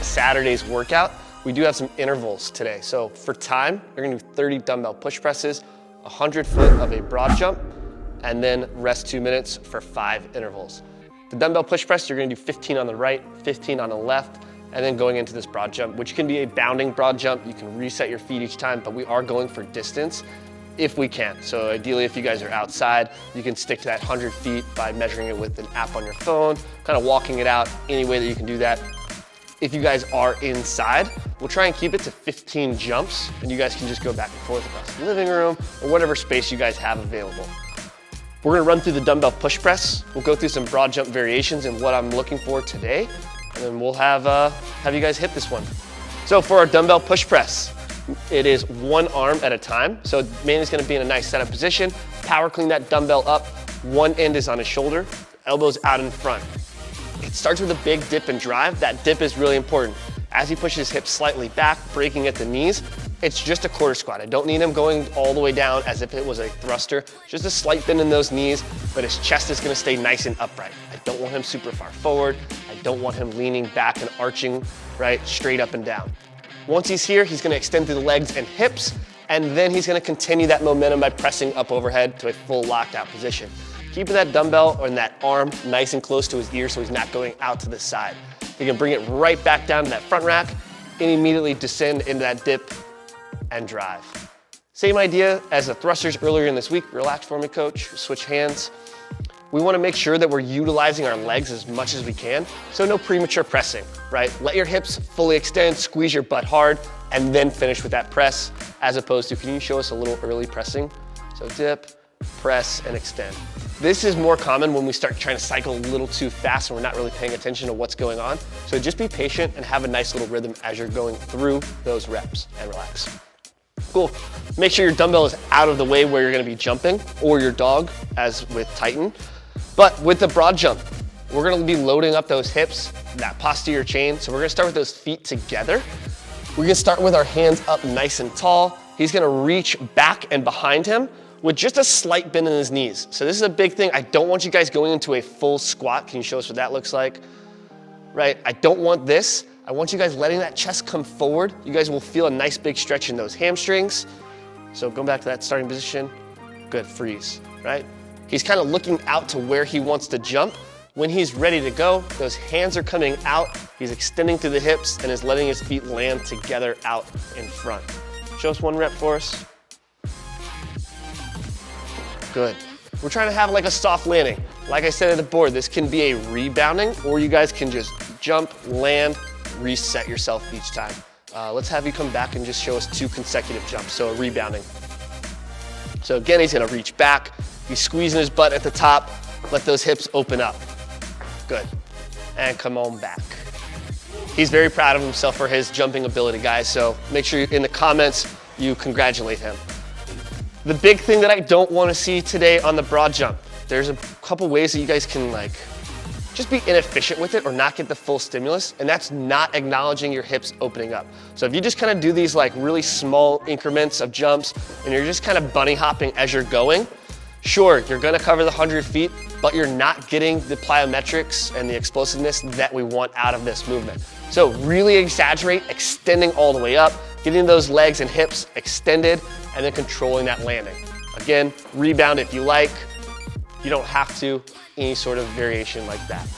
Saturday's workout, we do have some intervals today. So for time, you're gonna do 30 dumbbell push presses, 100 foot of a broad jump, and then rest 2 minutes for 5 intervals. The dumbbell push press, you're gonna do 15 on the right, 15 on the left, and then going into this broad jump, which can be a bounding broad jump. You can reset your feet each time, but we are going for distance if we can. So ideally, if you guys are outside, you can stick to that 100 feet by measuring it with an app on your phone, kind of walking it out any way that you can do that. If you guys are inside, we'll try and keep it to 15 jumps, and you guys can just go back and forth across the living room or whatever space you guys have available. We're gonna run through the dumbbell push press. We'll go through some broad jump variations and what I'm looking for today, and then we'll have you guys hit this one. So for our dumbbell push press, it is one arm at a time. So Manny's gonna be in a nice setup position, power clean that dumbbell up. One end is on his shoulder, elbows out in front. It starts with a big dip and drive. That dip is really important. As he pushes his hips slightly back, breaking at the knees, it's just a quarter squat. I don't need him going all the way down as if it was a thruster. Just a slight bend in those knees, but his chest is gonna stay nice and upright. I don't want him super far forward. I don't want him leaning back and arching, right, straight up and down. Once he's here, he's gonna extend through the legs and hips, and then he's gonna continue that momentum by pressing up overhead to a full locked out position. Keeping that dumbbell or that arm nice and close to his ear so he's not going out to the side. You can bring it right back down to that front rack and immediately descend into that dip and drive. Same idea as the thrusters earlier in this week. Relax for me, coach. Switch hands. We wanna make sure that we're utilizing our legs as much as we can, so no premature pressing, right? Let your hips fully extend, squeeze your butt hard, and then finish with that press, as opposed to, can you show us a little early pressing? So dip, press, and extend. This is more common when we start trying to cycle a little too fast and we're not really paying attention to what's going on. So just be patient and have a nice little rhythm as you're going through those reps and relax. Cool. Make sure your dumbbell is out of the way where you're gonna be jumping, or your dog, as with Titan. But with the broad jump, we're gonna be loading up those hips, that posterior chain. So we're gonna start with those feet together. We're gonna start with our hands up nice and tall. He's gonna reach back and behind him with just a slight bend in his knees. So this is a big thing. I don't want you guys going into a full squat. Can you show us what that looks like? Right, I don't want this. I want you guys letting that chest come forward. You guys will feel a nice big stretch in those hamstrings. So go back to that starting position. Good, freeze, right? He's kind of looking out to where he wants to jump. When he's ready to go, those hands are coming out. He's extending through the hips and is letting his feet land together out in front. Show us one rep for us. Good. We're trying to have like a soft landing. Like I said at the board, this can be a rebounding, or you guys can just jump, land, reset yourself each time. Let's have you come back and just show us 2 consecutive jumps, so a rebounding. So again, he's gonna reach back. He's squeezing his butt at the top. Let those hips open up. Good. And come on back. He's very proud of himself for his jumping ability, guys, so make sure in the comments you congratulate him. The big thing that I don't want to see today on the broad jump, there's a couple ways that you guys can just be inefficient with it or not get the full stimulus, and that's not acknowledging your hips opening up. So if you just kind of do these really small increments of jumps and you're just kind of bunny hopping as you're going, sure, you're gonna cover the 100 feet, but you're not getting the plyometrics and the explosiveness that we want out of this movement. So really exaggerate, extending all the way up, getting those legs and hips extended, and then controlling that landing. Again, rebound if you like. You don't have to, any sort of variation like that.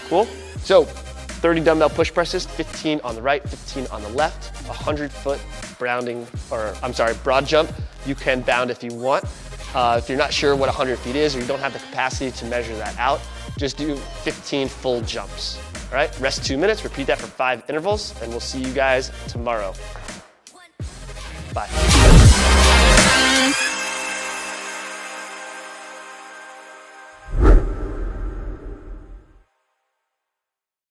Cool? So 30 dumbbell push presses, 15 on the right, 15 on the left, 100 foot broad jump. You can bound if you want. If you're not sure what 100 feet is, or you don't have the capacity to measure that out, just do 15 full jumps. All right, rest 2 minutes, repeat that for 5 intervals, and we'll see you guys tomorrow. Bye.